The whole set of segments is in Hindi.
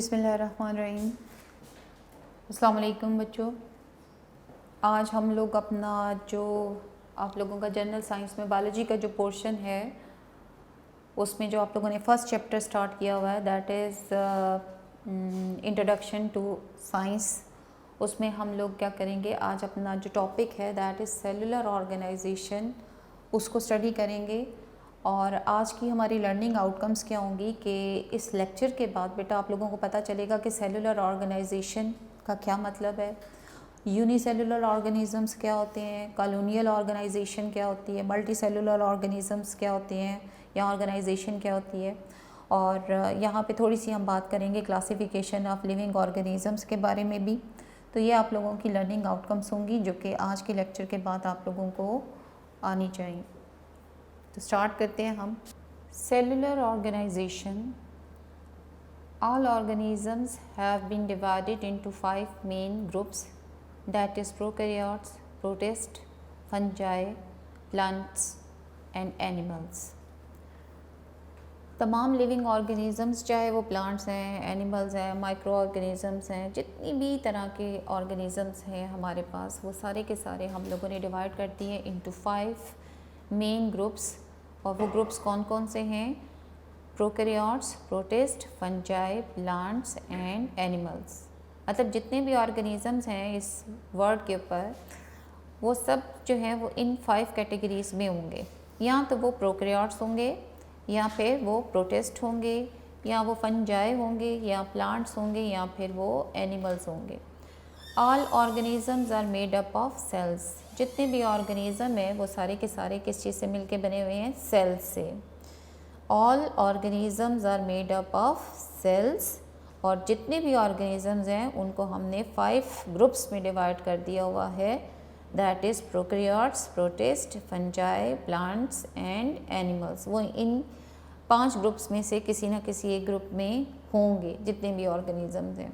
बिस्मिल्लाहिर्रहमानिर्रहीम। अस्सलाम वालेकुम बच्चों। आज हम लोग अपना जो आप लोगों का जनरल साइंस में बायोलॉजी का जो पोर्शन है उसमें जो आप लोगों ने फर्स्ट चैप्टर स्टार्ट किया हुआ है that is introduction to science. उसमें हम लोग क्या करेंगे, आज अपना जो टॉपिक है दैट इज़ सेलुलर ऑर्गेनाइजेशन, उसको स्टडी करेंगे। और आज की हमारी लर्निंग आउटकम्स क्या होंगी कि इस लेक्चर के बाद बेटा आप लोगों को पता चलेगा कि सेलुलर ऑर्गेनाइजेशन का क्या मतलब है, यूनिसेलुलर ऑर्गेनिजम्स क्या होते हैं, कॉलोनियल ऑर्गेनाइजेशन क्या होती है, मल्टी सेलुलर ऑर्गेनिजम्स क्या होते हैं या ऑर्गेनाइजेशन क्या होती है। और यहाँ पे थोड़ी सी हम बात करेंगे क्लासिफिकेशन ऑफ लिविंग ऑर्गेनिजम्स के बारे में भी। तो ये आप लोगों की लर्निंग आउटकम्स होंगी जो कि आज के लेक्चर के बाद आप लोगों को आनी चाहिए। तो स्टार्ट करते हैं हम। Cellular organisation, all organisms have been divided into 5 main groups, that is prokaryotes, protists, fungi, plants and animals। तमाम लिविंग ऑर्गेनिज़म्स, चाहे वो प्लांट्स हैं, एनिमल्स हैं, माइक्रो ऑर्गेनिज़म्स हैं, जितनी भी तरह के ऑर्गेनिज़म्स हैं हमारे पास, वो सारे के सारे हम लोगों ने डिवाइड कर दिए इंटू 5 मेन ग्रुप्स। और वो ग्रुप्स कौन कौन से हैं? Prokaryotes, protist, fungi, plants and animals. मतलब जितने भी ऑर्गेनिज़म्स हैं इस वर्ड के ऊपर, वो सब जो हैं वो इन 5 कैटेगरीज़ में होंगे। या तो वो प्रोकैरियोट्स होंगे, या फिर वो प्रोटिस्ट होंगे, या वो फंजाई होंगे, या प्लांट्स होंगे, या फिर वो एनिमल्स होंगे। All organisms are made up of cells. जितने भी ऑर्गेनिज़म हैं वो सारे के सारे किस चीज़ से मिलके बने हुए हैं? सेल्स से। All organisms are made up of cells. और जितने भी ऑर्गेनिज़म्स हैं उनको हमने 5 ग्रुप्स में डिवाइड कर दिया हुआ है, that is prokaryotes, protist, fungi, plants and animals. वो इन 5 ग्रुप्स में से किसी न किसी एक ग्रुप में होंगे जितने भी ऑर्गेनिज़म्स हैं।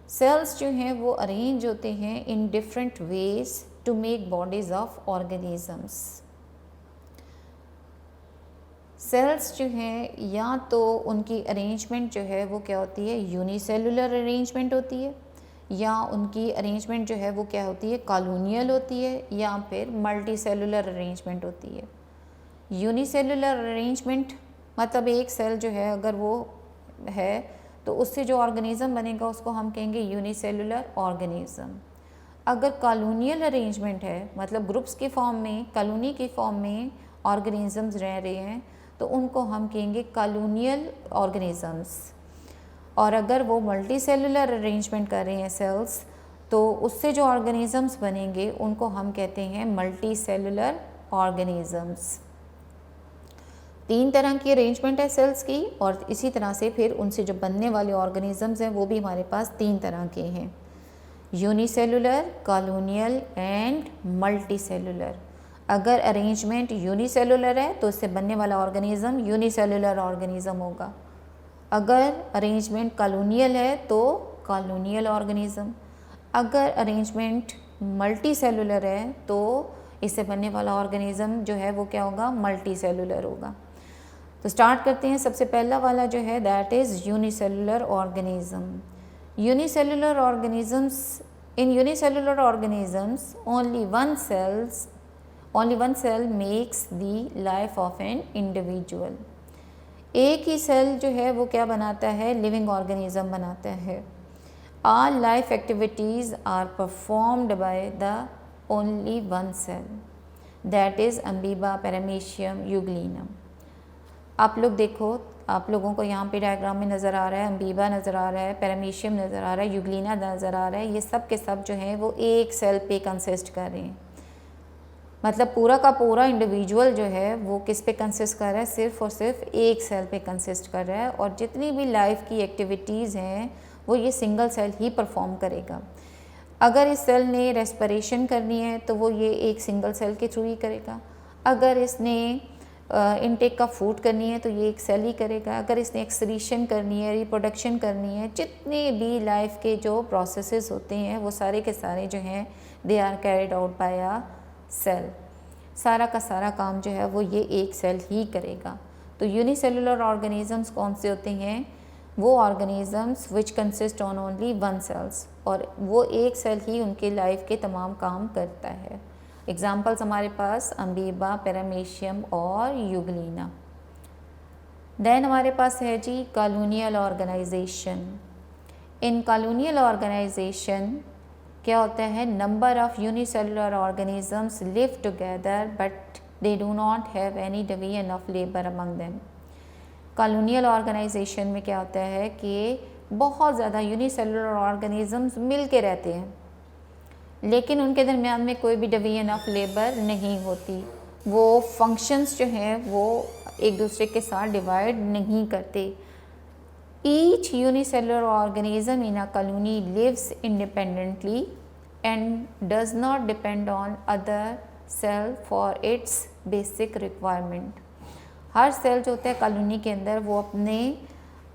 सेल्स जो हैं वो अरेंज होते हैं in different ways to make bodies of organisms. Cells जो हैं या तो उनकी अरेंजमेंट जो है वो क्या होती है? यूनिसेलुलर अरेंजमेंट होती है, या उनकी अरेंजमेंट जो है वो क्या होती है? कॉलोनियल होती है, या फिर मल्टी सेलुलर अरेंजमेंट होती है। यूनिसेलुलर अरेंजमेंट मतलब एक सेल जो है अगर वो है तो उससे जो ऑर्गेनिज़म बनेगा उसको हम कहेंगे यूनिसेलुलर ऑर्गेनिज़म। अगर कॉलोनियल अरेंजमेंट है, मतलब ग्रुप्स के फॉर्म में, कॉलोनी के फॉर्म में ऑर्गेनिज़म्स रह रहे हैं, तो उनको हम कहेंगे कॉलोनियल ऑर्गेनिज़म्स। और अगर वो मल्टी सेलुलर अरेंजमेंट कर रहे हैं सेल्स, तो उससे जो ऑर्गेनिज़म्स बनेंगे उनको हम कहते हैं मल्टी सेलुलर ऑर्गेनिज़म्स। 3 तरह की अरेंजमेंट है सेल्स की, और इसी तरह से फिर उनसे जो बनने वाले ऑर्गेनिज़म्स हैं वो भी हमारे पास 3 तरह के हैं, unicellular, colonial and multi cellular. अगर अरेंजमेंट यूनिसेलुलर है तो इससे बनने वाला ऑर्गेनिज़म यूनिसेलुलर ऑर्गेनिज़म होगा। अगर अरेंजमेंट कॉलोनियल है तो कॉलोनियल ऑर्गेनिज़म। अगर अरेंजमेंट मल्टी सेलुलर है तो इससे बनने वाला ऑर्गेनिज़म जो है वो क्या होगा? मल्टी सेलुलर होगा। तो स्टार्ट करते हैं। सबसे पहला वाला जो है that is unicellular organism. Unicellular organisms, in unicellular organisms only one cell makes the life of an individual. एक ही सेल जो है वो क्या बनाता है? लिविंग ऑर्गेनिज़म बनाता है। All life activities are performed by the only one cell, that is amoeba, paramecium, euglena. आप लोग देखो, आप लोगों को यहाँ पे डायग्राम में नज़र आ रहा है, अमीबा नज़र आ रहा है, पैरामीशियम नज़र आ रहा है, यूग्लिना नज़र आ रहा है। ये सब के सब जो हैं वो एक सेल पे कंसिस्ट कर रहे हैं। मतलब पूरा का पूरा इंडिविजुअल जो है वो किस पे कंसिस्ट कर रहा है? सिर्फ़ और सिर्फ एक सेल पे कंसिस्ट कर रहा है। और जितनी भी लाइफ की एक्टिविटीज़ हैं वो ये सिंगल सेल ही परफॉर्म करेगा। अगर इस सेल ने रेस्पिरेशन करनी है तो वो ये एक सिंगल सेल के थ्रू ही करेगा। अगर इसने इनटेक का फूड करनी है तो ये एक सेल ही करेगा। अगर इसने एक्सक्रीशन करनी है, रिप्रोडक्शन करनी है, जितने भी लाइफ के जो प्रोसेसेस होते हैं वो सारे के सारे जो हैं they are carried out by a cell. सारा का सारा काम जो है वो ये एक सेल ही करेगा। तो यूनिसेलुलर ऑर्गेनिजम्स कौन से होते हैं? वो organisms which consist on only one cells, और वो एक सेल ही उनके लाइफ के तमाम काम करता है। एग्जाम्पल्स हमारे पास अमीबा, पैरामीशियम और यूग्लिना। देन हमारे पास है जी colonial organisation. In colonial organisation क्या होता है, number of unicellular organisms live together but they do not have any division of labour among them. Colonial organisation में क्या होता है कि बहुत ज़्यादा यूनिसेलुलर ऑर्गेनिजम्स मिल के रहते हैं, लेकिन उनके दरमियान में कोई भी डिवीजन ऑफ लेबर नहीं होती। वो फंक्शंस जो हैं वो एक दूसरे के साथ डिवाइड नहीं करते। Each unicellular organism in a colony lives independently and does not depend on other cell for its basic requirement. हर सेल जो होता है कॉलोनी के अंदर वो अपने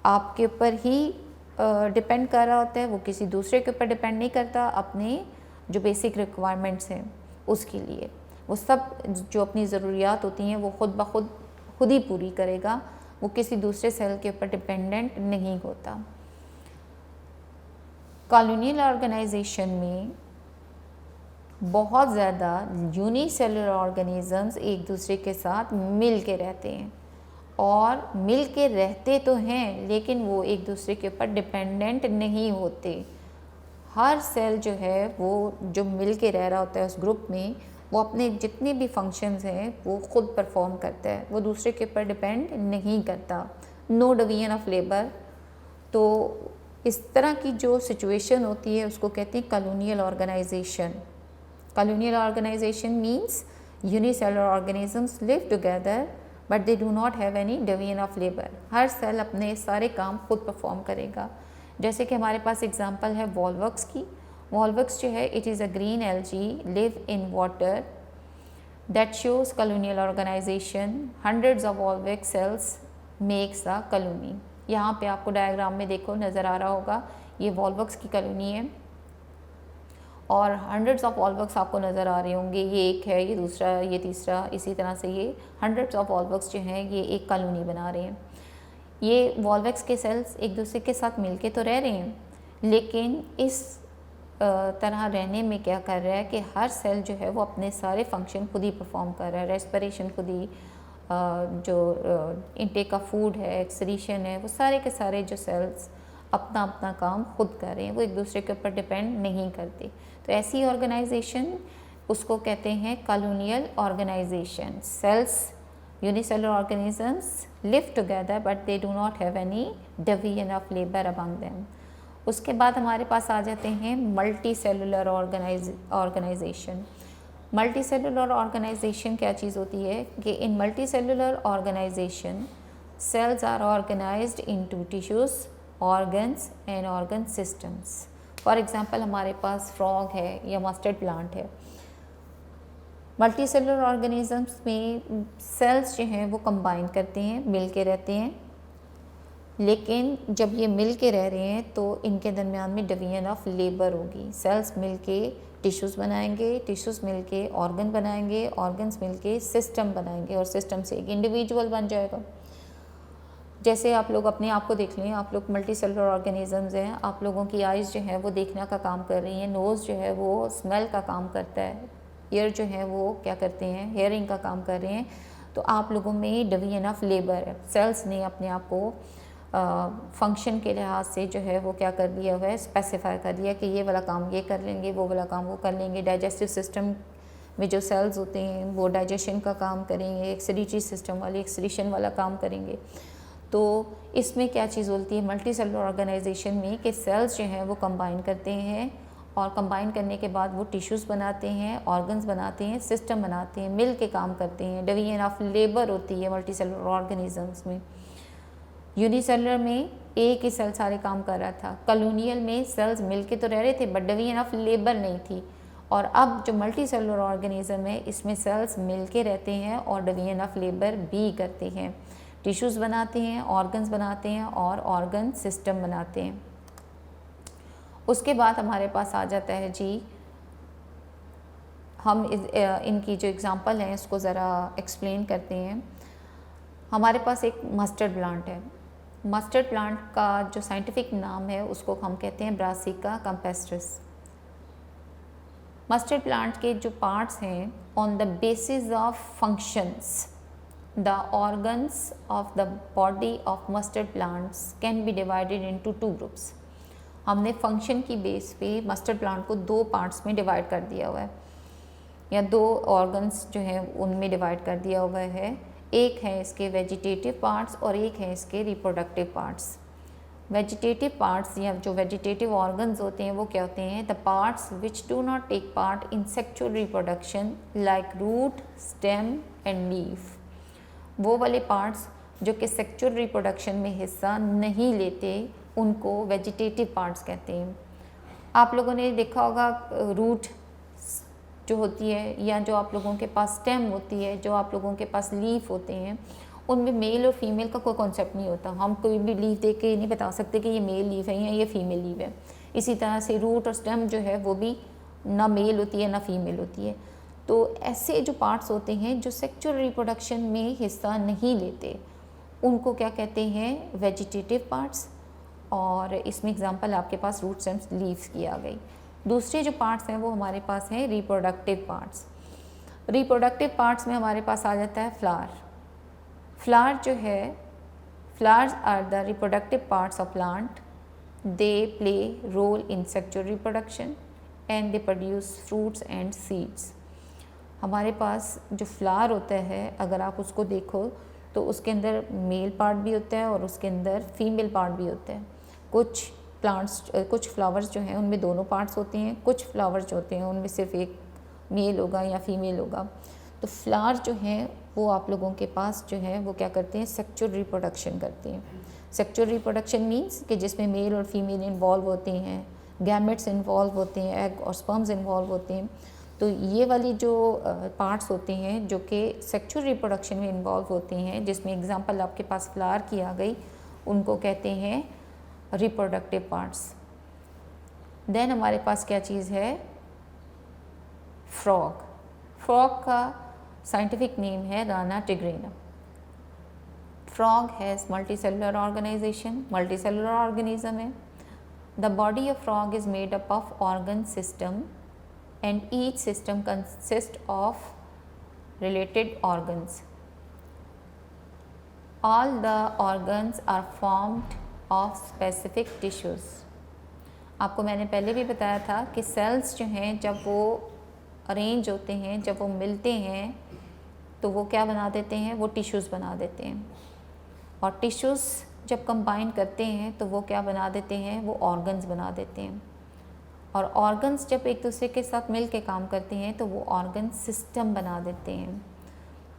आप के ऊपर ही डिपेंड कर रहा होता है, वो किसी दूसरे के ऊपर डिपेंड नहीं करता। अपने जो बेसिक रिक्वायरमेंट्स हैं उसके लिए वो सब जो अपनी ज़रूरियात होती हैं वो खुद ही पूरी करेगा, वो किसी दूसरे सेल के ऊपर डिपेंडेंट नहीं होता। कॉलोनियल ऑर्गेनाइजेशन में बहुत ज़्यादा यूनिसेलुलर ऑर्गेनिजम्स एक दूसरे के साथ मिल के रहते हैं, और मिल के रहते तो हैं लेकिन वो एक दूसरे के ऊपर डिपेंडेंट नहीं होते। हर सेल जो है वो जो मिल के रह रहा होता है उस ग्रुप में, वो अपने जितने भी फंक्शंस हैं वो खुद परफॉर्म करता है, वो दूसरे के ऊपर डिपेंड नहीं करता। No division of labour. तो इस तरह की जो सिचुएशन होती है उसको कहते हैं colonial organisation. Colonial organisation means unicellular organisms live together but they do not have any division of labour. हर सेल अपने सारे काम खुद परफॉर्म करेगा। जैसे कि हमारे पास एग्जांपल है वॉल्वक्स की। वॉल्वक्स जो है it is a green algae live in water that shows colonial organisation. Hundreds of volvox cells makes a colony. यहाँ पे आपको डायग्राम में देखो नज़र आ रहा होगा, ये वॉल्वक्स की कॉलोनी है और हंड्रेड्स ऑफ वॉल्वक्स आपको नज़र आ रहे होंगे। ये एक है, ये दूसरा, ये तीसरा, इसी तरह से ये हंड्रेड्स ऑफ वॉल्वक्स जो हैं ये एक कॉलोनी बना रहे हैं। ये वॉल्वक्स के सेल्स एक दूसरे के साथ मिलके तो रह रहे हैं, लेकिन इस तरह रहने में क्या कर रहा है कि हर सेल जो है वो अपने सारे फंक्शन खुद ही परफॉर्म कर रहा है। रेस्पिरेशन खुद ही, जो इनटेक ऑफ फूड है, एक्सक्रीशन है, वो सारे के सारे जो सेल्स अपना अपना काम खुद कर रहे हैं, वो एक दूसरे के ऊपर डिपेंड नहीं करते। तो ऐसी ऑर्गेनाइजेशन उसको कहते हैं colonial organisation. Cells unicellular organisms live together but they do not have any division of labour among them. उसके बाद हमारे पास आ जाते हैं multicellular organisation. Multicellular organisation क्या चीज़ होती है कि in multicellular organisation cells are organised into tissues, organs and organ systems. For example हमारे पास फ्रॉग है या मस्टर्ड प्लांट है। मल्टी सेलुलर ऑर्गेनिजम्स में सेल्स जो हैं वो कंबाइन करते हैं, मिल के रहते हैं, लेकिन जब ये मिल के रह रहे हैं तो इनके दरमियान में डिवीजन ऑफ लेबर होगी। सेल्स मिल के टिश्यूज़ बनाएंगे, टिश्यूज़ मिल के ऑर्गन बनाएंगे, ऑर्गन्स मिल के सिस्टम बनाएंगे और सिस्टम से एक इंडिविजुअल बन जाएगा। जैसे आप लोग अपने आप को देख लें, आप लोग मल्टी सेलुलर ऑर्गेनिजम्स हैं, आप लोगों की आइज़ जो है वो देखने का काम कर रही हैं, नोज़ जो है वो स्मेल का काम करता है, ईयर जो है वो क्या करते हैं, हेयरिंग का काम कर रहे हैं। तो आप लोगों में डिवीजन ऑफ लेबर है। सेल्स ने अपने आप को फंक्शन के लिहाज से जो है वो क्या कर दिया हुआ है, स्पेसिफाई कर दिया कि ये वाला काम ये कर लेंगे, वो वाला काम वो कर लेंगे। डाइजेस्टिव सिस्टम में जो सेल्स होते हैं वो डाइजेशन का काम करेंगे, एक्सक्रीटरी सिस्टम वाले एक्सक्रीशन वाला काम करेंगे। तो इसमें क्या चीज़ होती है मल्टी सेलुलर ऑर्गेनाइजेशन में कि सेल्स जो हैं वो कंबाइन करते हैं और कंबाइन करने के बाद वो टिश्यूज़ बनाते हैं, ऑर्गन्स बनाते हैं, सिस्टम बनाते हैं, मिल के काम करते हैं। डिवीजन ऑफ लेबर होती है मल्टी सेलुलर ऑर्गेनिजम्स में। यूनिसेलुलर में एक ही सेल सारे काम कर रहा था, कॉलोनियल में सेल्स मिलके तो रह रहे थे बट डिवीजन ऑफ लेबर नहीं थी। और अब जो मल्टी सेलुलर ऑर्गेनिज्म है इसमें सेल्स मिलके रहते हैं और डिवीजन ऑफ लेबर भी करते हैं, टिश्यूज़ बनाते हैं, ऑर्गन्स बनाते हैं और ऑर्गन सिस्टम बनाते हैं। उसके बाद हमारे पास आ जाता है जी, हम इनकी जो एग्ज़ाम्पल हैं इसको ज़रा एक्सप्लेन करते हैं। हमारे पास एक मस्टर्ड प्लांट है। मस्टर्ड प्लांट का जो साइंटिफिक नाम है उसको हम कहते हैं ब्रासिका कैम्पेस्ट्रिस। मस्टर्ड प्लांट के जो पार्ट्स हैं, on the basis of functions, the organs of the body of mustard plants can be divided into 2 groups. हमने फंक्शन की बेस पे मस्टर्ड प्लांट को 2 पार्ट्स में डिवाइड कर दिया हुआ है, या 2 ऑर्गन्स जो हैं उनमें डिवाइड कर दिया हुआ है। एक है इसके वेजिटेटिव पार्ट्स और एक है इसके रिप्रोडक्टिव पार्ट्स। वेजिटेटिव पार्ट्स या जो वेजिटेटिव ऑर्गन्स होते हैं वो क्या होते हैं? The parts which do not take part in sexual reproduction like root, stem and leaf. वो वाले पार्ट्स जो कि सेक्सुअल रिप्रोडक्शन में हिस्सा नहीं लेते उनको वेजिटेटिव पार्ट्स कहते हैं। आप लोगों ने देखा होगा रूट जो होती है, या जो आप लोगों के पास स्टेम होती है, जो आप लोगों के पास लीफ होते हैं, उनमें मेल और फीमेल का कोई कॉन्सेप्ट नहीं होता। हम कोई भी लीफ देख के नहीं बता सकते कि ये मेल लीफ है या ये फीमेल लीफ है। इसी तरह से रूट और स्टेम जो है वो भी ना मेल होती है ना फीमेल होती है। तो ऐसे जो पार्ट्स होते हैं जो सेक्सुअल रिप्रोडक्शन में हिस्सा नहीं लेते उनको क्या कहते हैं? Vegetative parts. और इसमें एग्जांपल आपके पास रूट, स्टेम्स, लीव्स की आ गई। दूसरे जो पार्ट्स हैं वो हमारे पास हैं रिप्रोडक्टिव पार्ट्स। रिप्रोडक्टिव पार्ट्स में हमारे पास आ जाता है फ्लावर। फ्लावर जो है, flowers are the reproductive parts of plant. They play role in sexual reproduction and they produce fruits and seeds. हमारे पास जो फ्लावर होता है, अगर आप उसको देखो तो उसके अंदर मेल पार्ट भी होता है और उसके अंदर फीमेल पार्ट भी होता है। कुछ प्लांट्स, कुछ फ्लावर्स जो हैं उनमें दोनों पार्ट्स होते हैं, कुछ फ्लावर्स जो होते हैं उनमें सिर्फ एक मेल होगा या फीमेल होगा। तो फ्लावर जो हैं वो आप लोगों के पास जो है वो क्या करते हैं? सेक्सुअल रिप्रोडक्शन करते हैं। सेक्सुअल रिप्रोडक्शन मीन्स कि जिसमें मेल और फीमेल इन्वॉल्व होते हैं, गैमेट्स इन्वॉल्व होते हैं, एग और स्पर्म्स इन्वॉल्व होते हैं। तो ये वाली जो पार्ट्स होते हैं जो कि सेक्सुअल रिप्रोडक्शन में इन्वॉल्व होते हैं, जिसमें एग्जांपल आपके पास फ्लावर की आ गई, उनको कहते हैं रिप्रोडक्टिव पार्ट्स। देन हमारे पास क्या चीज़ है? फ्रॉग। फ्रॉग का साइंटिफिक नेम है Rana tigrina. Frog has multicellular organisation, multicellular organism है। The body of frog is made up of organ system and each system consists of related organs. All the organs are formed of specific tissues. आपको मैंने पहले भी बताया था कि सेल्स जो हैं जब वो अरेंज होते हैं, जब वो मिलते हैं तो वो क्या बना देते हैं? वो टिश्यूज़ बना देते हैं। और टिश्यूज़ जब कंबाइन करते हैं तो वो क्या बना देते हैं? वो ऑर्गन्स बना देते हैं। और ऑर्गन्स जब एक दूसरे के साथ मिल के काम करते हैं तो वो ऑर्गन सिस्टम बना देते हैं।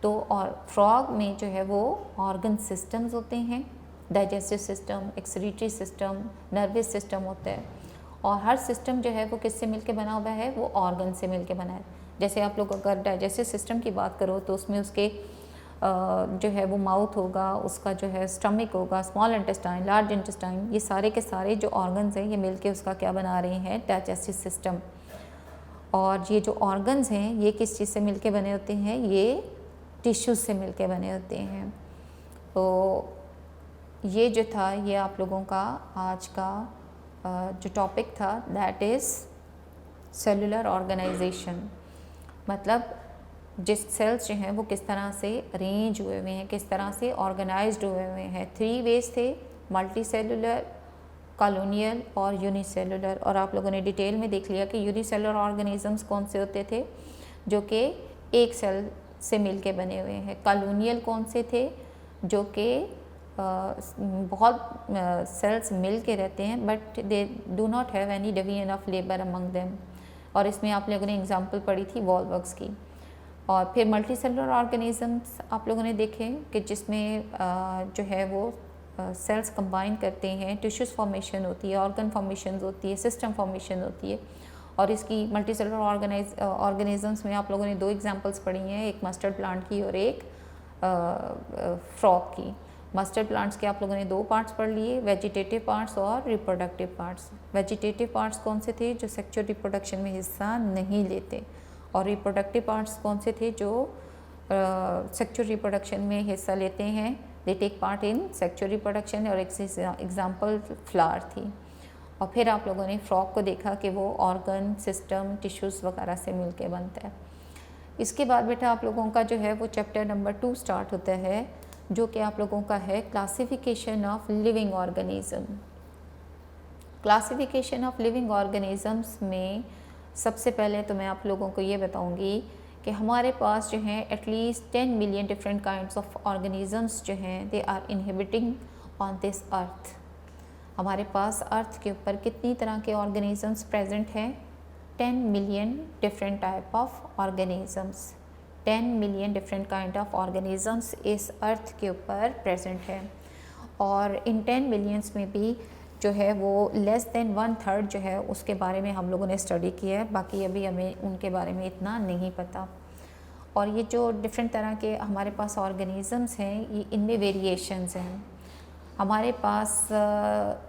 तो और फ्रॉग में जो है वो ऑर्गन सिस्टम्स होते हैं, digestive system, excretory system, nervous system होता है। और हर सिस्टम जो है वो किससे मिलके बना हुआ है? वो ऑर्गन से मिलके बना है। जैसे आप लोग अगर डाइजेस्टिव सिस्टम की बात करो तो उसमें उसके जो है वो माउथ होगा, उसका जो है स्टमक होगा, स्मॉल इंटेस्टाइन, लार्ज इंटेस्टाइन, ये सारे के सारे जो ऑर्गन्स हैं ये मिलके उसका क्या बना रहे हैं? Digestive system. और ये जो ऑर्गन्स हैं ये किस चीज़ से मिलके बने होते हैं? ये टिश्यूज़ से मिलके बने होते हैं। तो ये जो था ये आप लोगों का आज का जो टॉपिक था दैट इज़ सेलुलर ऑर्गेनाइजेशन। मतलब जिस सेल्स जो हैं वो किस तरह से अरेंज हुए हुए हैं, किस तरह से ऑर्गेनाइज्ड हुए हुए हैं। 3 वेज थे, मल्टी सेलुलर, कॉलोनियल और यूनिसेलुलर। और आप लोगों ने डिटेल में देख लिया कि यूनिसेलुलर ऑर्गेनिजम्स कौन से होते थे? जो कि एक सेल से मिलके बने हुए हैं। कॉलोनियल कौन से थे? जो कि बहुत सेल्स मिल के रहते हैं but they do not have any division of labour among them. और इसमें आप लोगों ने एग्जांपल पढ़ी थी वॉलवर्क्स की। और फिर मल्टी सेलुलर ऑर्गेनिजम्स आप लोगों ने देखे कि जिसमें जो है वो सेल्स कंबाइन करते हैं, टिश्यूज़ फॉर्मेशन होती है, ऑर्गन फॉर्मेशन होती है, सिस्टम फॉर्मेशन होती है। और इसकी मल्टी सेलुलर ऑर्गेनिजम्स में आप लोगों ने 2 एग्जांपल्स पढ़ी हैं, एक मस्टर्ड प्लांट की और एक फ्रॉग की। मस्टर्ड प्लांट्स के आप लोगों ने 2 पार्ट्स पढ़ लिए, वेजिटेटिव पार्ट्स और रिप्रोडक्टिव पार्ट्स। वेजिटेटिव पार्ट्स कौन से थे? जो सेक्सुअल रिप्रोडक्शन में हिस्सा नहीं लेते। और रिप्रोडक्टिव पार्ट्स कौन से थे? जो सेक्सुअल रिप्रोडक्शन में हिस्सा लेते हैं, they take part in sexual reproduction, और एग्जाम्पल फ्लावर थी। और फिर आप लोगों ने फ्रॉग को देखा कि वो ऑर्गन, सिस्टम, टिश्यूज़ वगैरह से मिलके बनता है। इसके बाद बेटा आप लोगों का जो है वो चैप्टर नंबर 2 स्टार्ट होता है, जो कि आप लोगों का है classification of living organism. Classification of living organisms में सबसे पहले तो मैं आप लोगों को ये बताऊंगी कि हमारे पास जो है at least 10 million different kinds of organisms जो हैं they are inhibiting on this earth. हमारे पास अर्थ के ऊपर कितनी तरह के ऑर्गेनिजम्स प्रेजेंट हैं? 10 million different type of organisms, 10 million different kind of organisms इस अर्थ के ऊपर प्रेजेंट है। और इन 10 मिलियंस में भी जो है वो लेस देन 1/3 जो है उसके बारे में हम लोगों ने स्टडी किया है, बाकी अभी हमें उनके बारे में इतना नहीं पता। और ये जो डिफरेंट तरह के हमारे पास ऑर्गेनिजम्स हैं, ये इनमें वेरिएशंस हैं। हमारे पास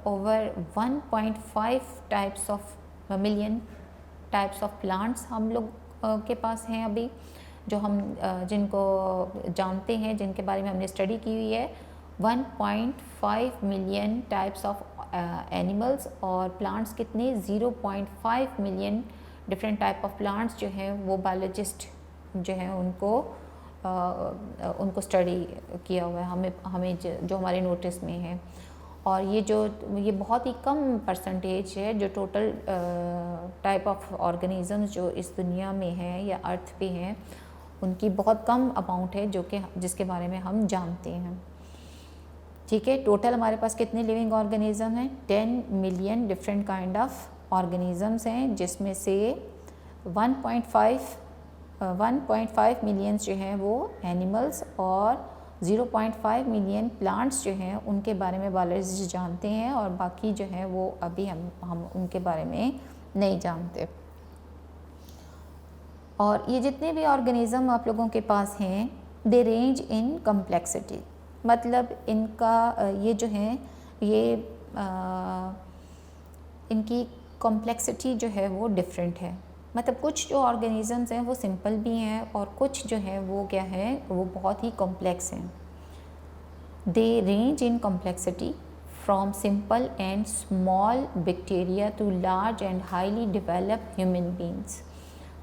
over 1.5 types of million types of plants हम लोग के पास हैं अभी, जो हम जिनको जानते हैं, जिनके बारे में हमने स्टडी की हुई है। 1.5 मिलियन टाइप्स ऑफ एनिमल्स, और प्लांट्स कितने? 0.5 million different type of plants जो हैं वो बायोलॉजिस्ट जो हैं उनको स्टडी किया हुआ है, हमें जो हमारे नोटिस में है। और ये बहुत ही कम परसेंटेज है जो टोटल टाइप ऑफ ऑर्गेनिजम्स जो इस दुनिया में है या अर्थ पे हैं, उनकी बहुत कम अमाउंट है जिसके बारे में हम जानते हैं। ठीक है, टोटल हमारे पास कितने लिविंग ऑर्गेनिज्म हैं? 10 million different kind of organisms हैं, जिसमें से 1.5 मिलियंस जो हैं वो एनिमल्स, और 0.5 मिलियन प्लांट्स जो हैं उनके बारे में बायोलॉजिस्ट जानते हैं, और बाकी जो हैं वो अभी हम उनके बारे में नहीं जानते। और ये जितने भी ऑर्गेनिज्म आप लोगों के पास हैं, दे रेंज इन कम्प्लेक्सिटी, मतलब इनका ये जो है ये इनकी कॉम्प्लेक्सिटी जो है वो डिफरेंट है। मतलब कुछ जो ऑर्गेनिजम्स हैं वो सिंपल भी हैं, और कुछ जो है वो क्या है, वो बहुत ही कॉम्प्लेक्स हैं। They range in complexity from simple and small bacteria to large and highly developed human beings.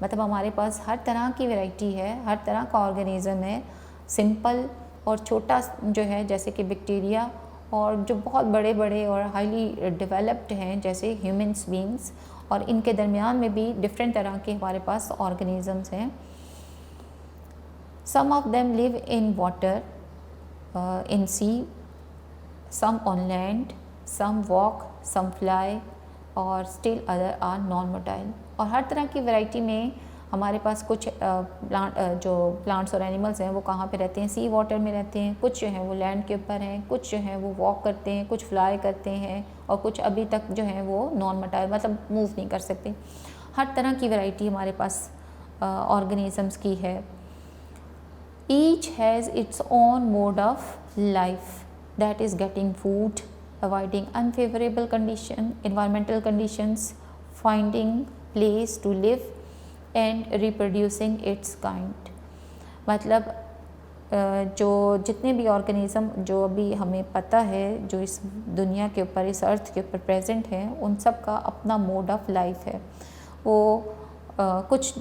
मतलब हमारे पास हर तरह की वैरायटी है, हर तरह का ऑर्गेनिज्म है, सिंपल और छोटा जो है जैसे कि बैक्टीरिया, और जो बहुत बड़े बड़े और हाईली डेवलप्ड हैं जैसे ह्यूमन्स बींग्स, और इनके दरमियान में भी डिफरेंट तरह के हमारे पास ऑर्गेनिजम्स हैं। Some of them live in water, in sea, some on land, some walk, some fly, और still other are non motile. और हर तरह की वैरायटी में हमारे पास कुछ जो प्लांट्स और एनिमल्स हैं वो कहाँ पे रहते हैं? सी वाटर में रहते हैं, कुछ जो है वो लैंड के ऊपर हैं, कुछ जो है वो वॉक करते हैं, कुछ फ्लाई करते हैं, और कुछ अभी तक जो है वो नॉन मोटाइल मतलब मूव नहीं कर सकते। हर तरह की वैरायटी हमारे पास ऑर्गेनिजम्स की है। Each has its own mode of life, that is getting food, avoiding unfavourable condition environmental conditions, finding place to live and reproducing its kind. मतलब जो जितने भी ऑर्गेनिज्म जो अभी हमें पता है, जो इस दुनिया के ऊपर, इस अर्थ के ऊपर प्रेजेंट हैं, उन सब का अपना मोड ऑफ लाइफ है। वो कुछ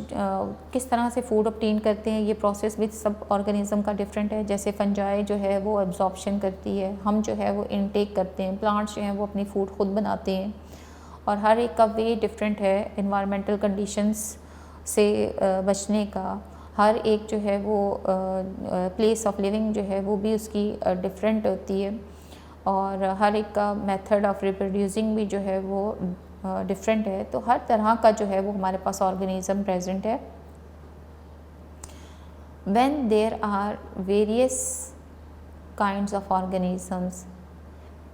किस तरह से फूड ऑब्टेन करते हैं, ये प्रोसेस भी सब ऑर्गेनिज्म का डिफरेंट है। जैसे फंजाई जो है वो एब्जॉर्प्शन करती है, हम जो है वो इनटेक करते हैं, प्लांट्स जो हैं वो अपनी फूड खुद बनाते हैं, और हर एक का वे डिफरेंट है। एनवायरमेंटल कंडीशंस से बचने का हर एक जो है वो प्लेस ऑफ लिविंग जो है वो भी उसकी डिफरेंट होती है, और हर एक का मेथड ऑफ रिप्रोड्यूसिंग भी जो है वो डिफरेंट है। तो हर तरह का जो है वो हमारे पास ऑर्गेनिज्म प्रेजेंट है। When there are various kinds of organisms,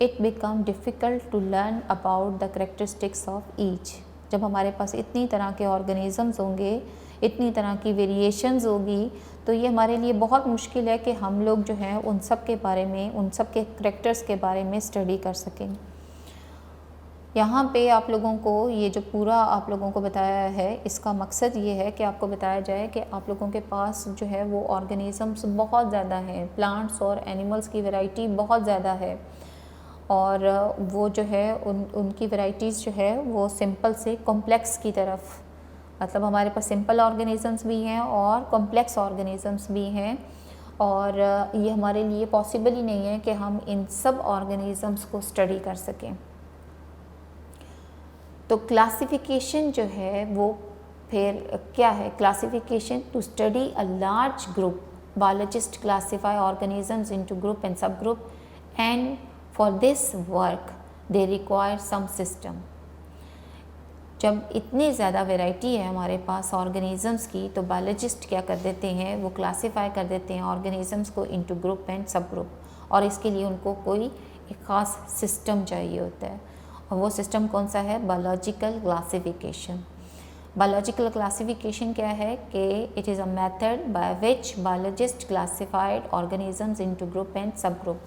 it become difficult to learn about the characteristics of each. जब हमारे पास इतनी तरह के ऑर्गेनिजम्स होंगे, इतनी तरह की वेरिएशंस होगी, तो ये हमारे लिए बहुत मुश्किल है कि हम लोग जो हैं उन सब के बारे में, उन सब के करैक्टर्स के बारे में स्टडी कर सकें। यहाँ पे आप लोगों को ये जो पूरा आप लोगों को बताया है, इसका मकसद ये है कि आपको बताया जाए कि आप लोगों के पास जो है वो ऑर्गेनिजम्स बहुत ज़्यादा हैं, प्लांट्स और एनिमल्स की वैरायटी बहुत ज़्यादा है, और वो जो है उनकी वैरायटीज़ जो है वो सिंपल से कॉम्प्लेक्स की तरफ, मतलब हमारे पास सिंपल ऑर्गेनिजम्स भी हैं और कॉम्प्लेक्स ऑर्गेनिजम्स भी हैं, और ये हमारे लिए पॉसिबल ही नहीं है कि हम इन सब ऑर्गेनिजम्स को स्टडी कर सकें। तो क्लासिफिकेशन जो है वो फिर क्या है? Classification to study a large group, biologist classify organisms into group and subgroup, and for this work they require some system. जब इतनी ज़्यादा वैरायटी है हमारे पास ऑर्गेनिजम्स की, तो बायोलॉजिस्ट क्या कर देते हैं, वो क्लासीफाई कर देते हैं ऑर्गेनिजम्स को इनटू ग्रुप एंड सब ग्रुप, और इसके लिए उनको कोई एक ख़ास सिस्टम चाहिए होता है, और वो सिस्टम कौन सा है? Biological classification. बायोलॉजिकल क्लासिफिकेशन क्या है कि it is a method by which biologist classified organisms into group and सब ग्रुप।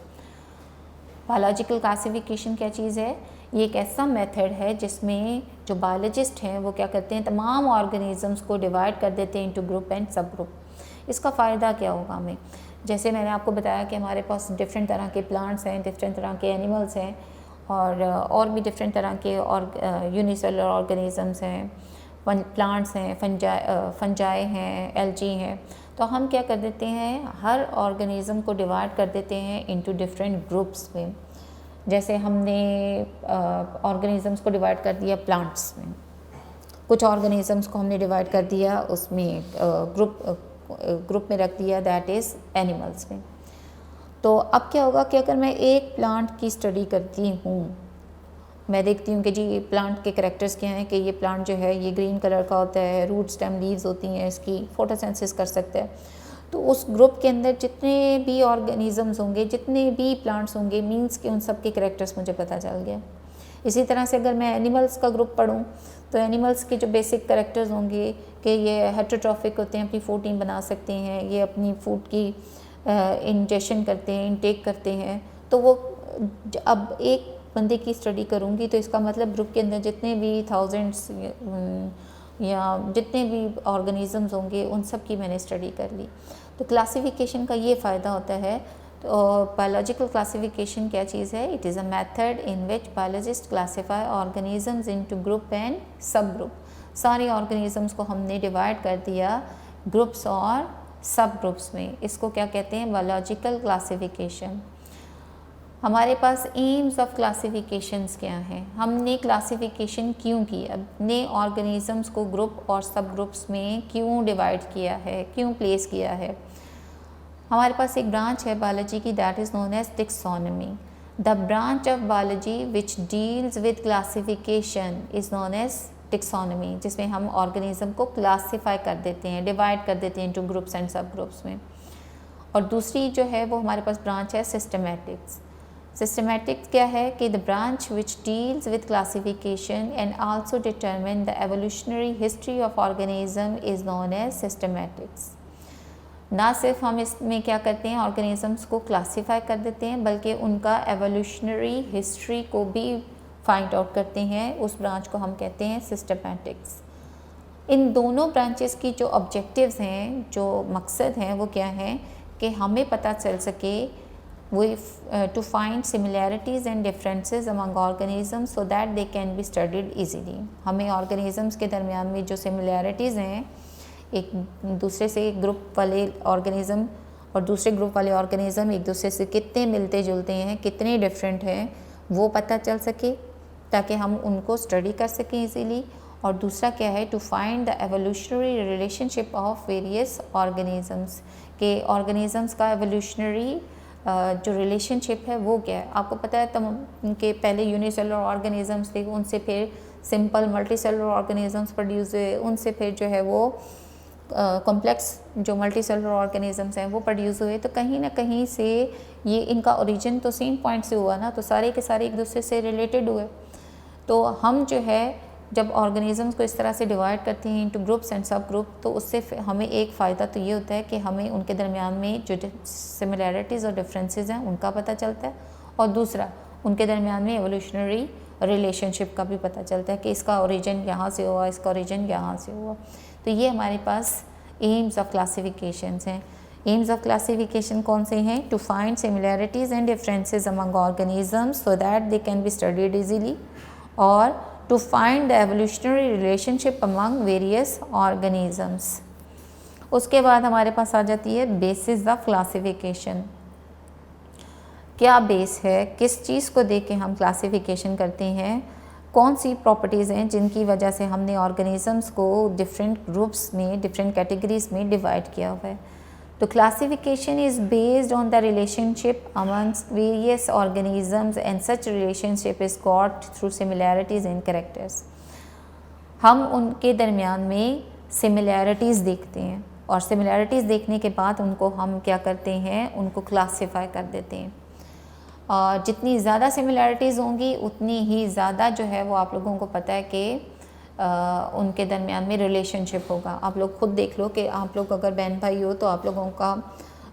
बायोलॉजिकल क्लासिफिकेशन क्या चीज़ है? ये एक ऐसा मेथड है जिसमें जो बायोलॉजिस्ट हैं वो क्या करते हैं, तमाम ऑर्गेनिजम्स को डिवाइड कर देते हैं इनटू ग्रुप एंड सब ग्रुप। इसका फ़ायदा क्या होगा हमें? जैसे मैंने आपको बताया कि हमारे पास डिफरेंट तरह के प्लांट्स हैं, डिफरेंट तरह के एनिमल्स हैं, और भी डिफरेंट तरह के और यूनिसेलुलर ऑर्गेनिजम्स हैं, प्लांट्स हैं, फंजाई हैं, एल्गी हैं। तो हम क्या कर देते हैं, हर ऑर्गेनिज़म को डिवाइड कर देते हैं इनटू डिफरेंट ग्रुप्स में। जैसे हमने ऑर्गेनिजम्स को डिवाइड कर दिया प्लांट्स में, कुछ ऑर्गेनिजम्स को हमने डिवाइड कर दिया उसमें ग्रुप में रख दिया, दैट इज़ एनिमल्स में। तो अब क्या होगा कि अगर मैं एक प्लांट की स्टडी करती हूँ, मैं देखती हूँ कि जी ये प्लांट के करैक्टर्स क्या हैं, कि ये प्लांट जो है ये ग्रीन कलर का होता है, रूट स्टेम लीव्स होती हैं इसकी, फोटोसिंथेसिस कर सकता है, तो उस ग्रुप के अंदर जितने भी ऑर्गेनिजम्स होंगे, जितने भी प्लांट्स होंगे, मीन्स कि उन सब के करैक्टर्स मुझे पता चल गया। इसी तरह से अगर मैं एनिमल्स का ग्रुप पढ़ूँ तो एनिमल्स के जो बेसिक करैक्टर्स होंगे कि ये हेटेरोट्रॉफिक होते हैं, अपनी प्रोटीन बना सकते हैं, ये अपनी फूड की इंजेक्शन करते हैं, इनटेक करते हैं, तो वो अब एक बंदे की स्टडी करूँगी तो इसका मतलब ग्रुप के अंदर जितने भी थाउजेंड्स या जितने भी ऑर्गेनिजम्स होंगे उन सब की मैंने स्टडी कर ली। तो क्लासिफिकेशन का ये फ़ायदा होता है। तो बायोलॉजिकल क्लासिफिकेशन क्या चीज़ है? It is a method in which biologist classify organisms into group and सब ग्रुप। सारे ऑर्गेनिजम्स को हमने डिवाइड कर दिया ग्रुप्स और सब ग्रुप्स में। इसको क्या कहते हैं? Biological classification. हमारे पास एम्स ऑफ क्लासिफिकेशंस क्या हैं? हमने क्लासिफिकेशन क्यों की? अपने ऑर्गेनिजम्स को ग्रुप और सब ग्रुप्स में क्यों डिवाइड किया है, क्यों प्लेस किया है? हमारे पास एक ब्रांच है बायोलॉजी की, that is known as taxonomy. The branch of biology which deals with classification is known as taxonomy, जिसमें हम ऑर्गेनिज्म को क्लासीफाई कर देते हैं, डिवाइड कर देते हैं into groups and subgroups में। और दूसरी जो है वो हमारे पास ब्रांच है सिस्टमैटिक्स। सिस्टमैटिक्स क्या है? कि the branch which deals with classification and also determine the evolutionary history of organism is known as systematics. ना सिर्फ हम इसमें क्या करते हैं, ऑर्गेनिजम्स को क्लासीफाई कर देते हैं, बल्कि उनका एवोल्यूशनरी हिस्ट्री को भी फाइंड आउट करते हैं। उस ब्रांच को हम कहते हैं सिस्टमैटिक्स। इन दोनों ब्रांचेस की जो ऑब्जेक्टिव्स हैं, जो मकसद हैं, वो क्या हैं कि हमें पता चल सके वो to find similarities and differences among organisms so that they can be studied easily. हमें ऑर्गेनिजम्स के दरमियान में जो सिमिलैरिटीज़ हैं, एक दूसरे से ग्रुप वाले ऑर्गेनिज़म और दूसरे ग्रुप वाले ऑर्गेनिज़म एक दूसरे से कितने मिलते जुलते हैं, कितने डिफरेंट हैं, वो पता चल सके ताकि हम उनको स्टडी कर सकें इजीली। और दूसरा क्या है? To find the evolutionary relationship of various organisms, के ऑर्गेनिजम्स का एवोल्यूशनरी जो रिलेशनशिप है वो क्या है। आपको पता है तब के पहले यूनिसेलुलर ऑर्गेनिजम्स थे, उनसे फिर सिंपल मल्टीसेलुलर ऑर्गेनिजम्स प्रोड्यूस हुए, उनसे फिर जो है वो कॉम्प्लेक्स जो मल्टीसेलुलर ऑर्गेनिजम्स हैं वो प्रोड्यूस हुए। तो कहीं ना कहीं से ये इनका ओरिजिन तो सेम पॉइंट से हुआ ना, तो सारे के सारे एक दूसरे से रिलेटेड हुए। तो हम जो है जब ऑर्गेनिजम्स को इस तरह से डिवाइड करते हैं इनटू ग्रुप्स एंड सब ग्रुप, तो उससे हमें एक फ़ायदा तो ये होता है कि हमें उनके दरमियान में जो सिमिलैरिटीज़ और डिफरेंसेस हैं उनका पता चलता है, और दूसरा उनके दरमियान में एवोल्यूशनरी रिलेशनशिप का भी पता चलता है कि इसका ओरिजिन यहाँ से हुआ, इसका ओरिजिन यहाँ से हुआ। तो ये हमारे पास एम्स ऑफ क्लासिफिकेशंस हैं। एम्स ऑफ क्लासिफिकेशन कौन से हैं? To find similarities and differences among organisms so that they can be studied easily, और to find the evolutionary relationship among various organisms. उसके बाद हमारे पास आ जाती है बेसिस ऑफ क्लासिफिकेशन। क्या बेस है, किस चीज़ को देख के हम क्लासिफिकेशन करते हैं, कौन सी प्रॉपर्टीज़ हैं जिनकी वजह से हमने ऑर्गेनिजम्स को डिफरेंट ग्रुप्स में, डिफरेंट कैटेगरीज में डिवाइड किया हुआ है। तो classification is based on the relationship amongst various organisms and such relationship is got through similarities in characters. हम उनके दरमियान में सिमिलैरिटीज़ देखते हैं और सिमिलैरिटीज़ देखने के बाद उनको हम क्या करते हैं, उनको क्लासीफाई कर देते हैं। और जितनी ज़्यादा सिमिलैरिटीज़ होंगी उतनी ही ज़्यादा जो है वो आप लोगों को पता है कि उनके दरमियान में रिलेशनशिप होगा। आप लोग खुद देख लो कि आप लोग अगर बहन भाई हो तो आप लोगों का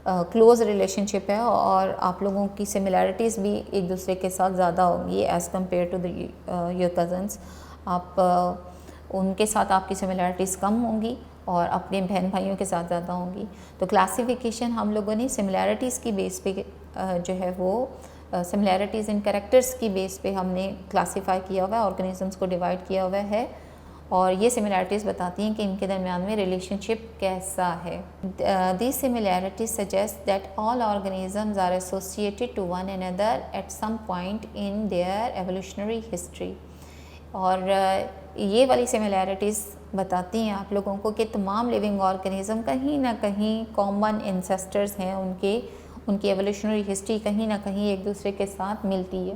क्लोज़ रिलेशनशिप है और आप लोगों की सिमिलैरिटीज़ भी एक दूसरे के साथ ज़्यादा होंगी as compared to your cousins. आप उनके साथ आपकी सिमिलैरिटीज़ कम होंगी और अपने बहन भाइयों के साथ ज़्यादा होंगी। तो क्लासिफिकेशन हम लोगों ने सिमिलैरिटीज़ की बेस पे जो है वो सिमिलैरिटीज़ इन कैरेक्टर्स की बेस पे हमने क्लासीफाई किया हुआ है, ऑर्गेनिजम्स को डिवाइड किया हुआ है और ये सिमिलैरिटीज़ बताती हैं कि इनके दरमियान में रिलेशनशिप कैसा है। These similarities suggest that all organisms are associated to one another at some point in their evolutionary history. और ये वाली सिमिलैरिटीज़ बताती हैं आप लोगों को कि तमाम लिविंग ऑर्गेनिज़म कहीं ना कहीं कॉमन इंसेस्टर्स हैं, उनकी एवोल्यूशनरी हिस्ट्री कहीं ना कहीं एक दूसरे के साथ मिलती है।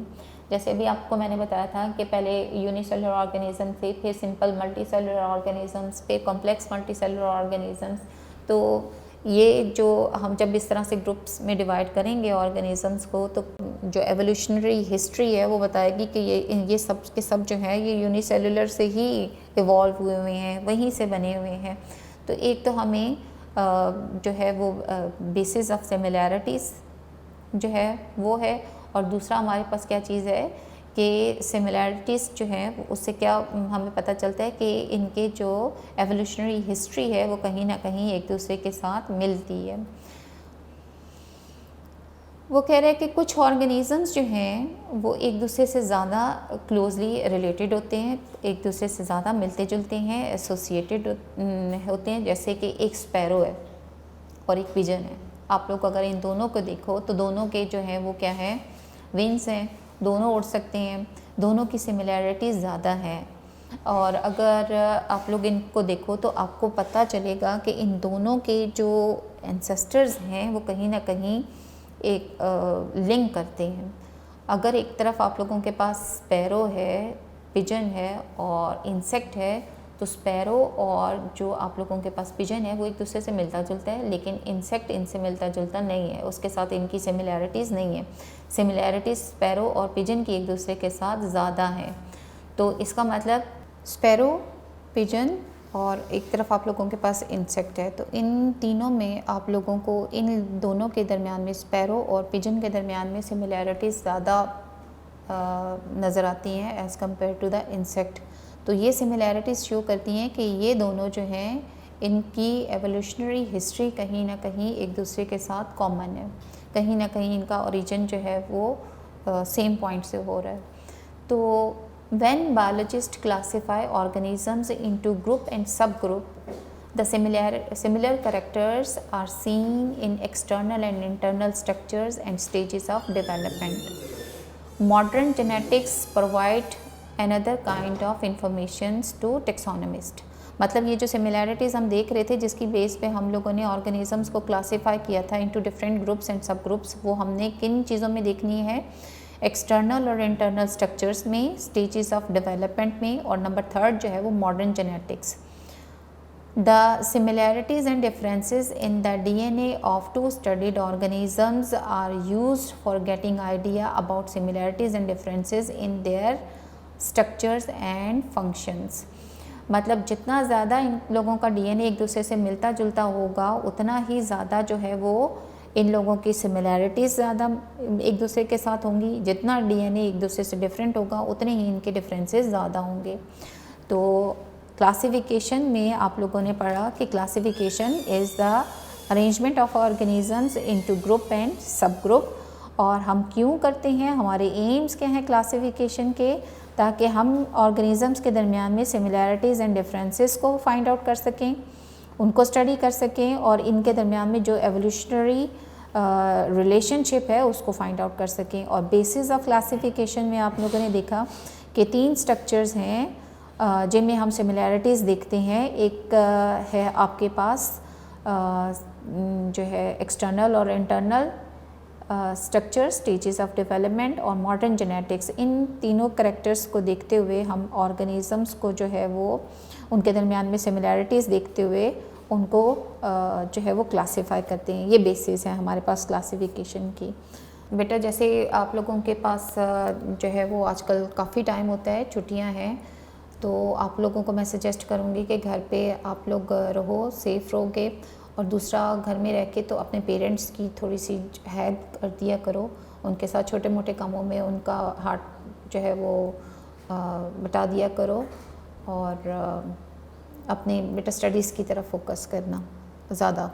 जैसे अभी आपको मैंने बताया था कि पहले यूनिसेलुलर ऑर्गेनिज्म थे, फिर सिंपल मल्टीसेलुलर ऑर्गेनिजम्स, फिर कॉम्प्लेक्स मल्टीसेलुलर ऑर्गेनिजम्स। तो ये जो हम जब इस तरह से ग्रुप्स में डिवाइड करेंगे ऑर्गेनिजम्स को, तो जो एवोल्यूशनरी हिस्ट्री है वो बताएगी कि ये सब के सब जो है ये यूनिसेलुलर से ही इवॉल्व हुए हुए हैं, वहीं से बने हुए हैं। तो एक तो हमें जो है वो बेसिस ऑफ सिमिलैरिटीज़ जो है वो है, और दूसरा हमारे पास क्या चीज़ है कि सिमिलैरिटीज़ जो हैं उससे क्या हमें पता चलता है कि इनके जो एवोल्यूशनरी हिस्ट्री है वो कहीं ना कहीं एक दूसरे के साथ मिलती है। वो कह रहे हैं कि कुछ ऑर्गेनिजम्स जो हैं वो एक दूसरे से ज़्यादा क्लोजली रिलेटेड होते हैं, एक दूसरे से ज़्यादा मिलते जुलते हैं, एसोसिएटेड होते हैं। जैसे कि एक स्पैरो है और एक पिजन है। आप लोग अगर इन दोनों को देखो तो दोनों के जो हैं वो क्या है, विंग्स हैं, दोनों उड़ सकते हैं, दोनों की सिमिलैरिटीज़ ज़्यादा है। और अगर आप लोग इनको देखो तो आपको पता चलेगा कि इन दोनों के जो एंसेस्टर्स हैं वो कहीं ना कहीं एक लिंक करते हैं। अगर एक तरफ आप लोगों के पास स्पैरो है, पिजन है और इंसेक्ट है, तो स्पैरो और जो आप लोगों के पास पिजन है वो एक दूसरे से मिलता जुलता है, लेकिन इंसेक्ट इनसे मिलता जुलता नहीं है, उसके साथ इनकी सिमिलैरिटीज़ नहीं है। सिमिलैरिटीज़ स्पैरो और पिजन की एक दूसरे के साथ ज़्यादा हैं। तो इसका मतलब स्पैरो, पिजन और एक तरफ आप लोगों के पास इंसेक्ट है, तो इन तीनों में आप लोगों को इन दोनों के दरमियान में, स्पैरो और पिजन के दरमियान में सिमिलैरिटीज़ ज़्यादा नज़र आती हैं as compared to the insect. तो ये सिमिलैरिटीज़ शो करती हैं कि ये दोनों जो हैं इनकी एवोल्यूशनरी हिस्ट्री कहीं ना कहीं एक दूसरे के साथ कॉमन है, कहीं ना कहीं इनका ओरिजिन जो है वो सेम पॉइंट से हो रहा है। तो when biologists classify organisms into group and subgroup, the similar characters are seen in external and internal structures and stages of development. Modern genetics provide another kind of information to taxonomists. मतलब ये जो सिमिलैरिटीज़ हम देख रहे थे जिसकी बेस पे हम लोगों ने ऑर्गेनिजम्स को क्लासीफाई किया था into different groups and subgroups, वो हमने किन चीज़ों में देखनी है, एक्सटर्नल और इंटरनल स्ट्रक्चर्स में, स्टेजेस ऑफ डेवलपमेंट में, और नंबर थर्ड जो है वो modern genetics. The similarities and differences in the DNA of two studied organisms are used for getting idea about similarities and differences in their structures and functions. मतलब जितना ज़्यादा इन लोगों का डीएनए एक दूसरे से मिलता जुलता होगा उतना ही ज़्यादा जो है वो इन लोगों की सिमिलैरिटीज़ ज़्यादा एक दूसरे के साथ होंगी। जितना डीएनए एक दूसरे से डिफरेंट होगा उतने ही इनके डिफरेंसेस ज़्यादा होंगे। तो क्लासिफिकेशन में आप लोगों ने पढ़ा कि classification is the arrangement of organisms into group and सब ग्रुप। और हम क्यों करते हैं, हमारे एम्स क्या हैं क्लासिफिकेशन के, ताकि हम ऑर्गेनिजम्स के दरमियान में सिमिलैरिटीज़ एंड डिफरेंसेस को फाइंड आउट कर सकें, उनको स्टडी कर सकें और इनके दरमियान में जो एवोल्यूशनरी रिलेशनशिप है उसको फाइंड आउट कर सकें। और बेसिस ऑफ क्लासिफिकेशन में आप लोगों ने देखा कि 3 स्ट्रक्चर्स हैं जिनमें हम सिमिलैरिटीज़ देखते हैं। एक है आपके पास जो है एक्सटर्नल और internal structure, stages of development और मॉडर्न जेनेटिक्स। इन तीनों करेक्टर्स को देखते हुए हम ऑर्गेनिजम्स को जो है वो उनके दरमियान में सिमिलैरिटीज़ देखते हुए उनको जो है वो क्लासीफाई करते हैं। ये बेसिस है हमारे पास क्लासिफिकेशन की। बेटा जैसे आप लोगों के पास जो है वो आजकल काफ़ी टाइम होता है, छुट्टियां हैं, तो आप लोगों को मैं सजेस्ट करूँगी कि घर पे आप लोग रहो, सेफ़ रहोगे। और दूसरा, घर में रह के तो अपने पेरेंट्स की थोड़ी सी हेल्प कर दिया करो, उनके साथ छोटे मोटे कामों में उनका हाथ जो है वो बटा दिया करो। और अपने बेटा स्टडीज़ की तरफ फोकस करना ज़्यादा।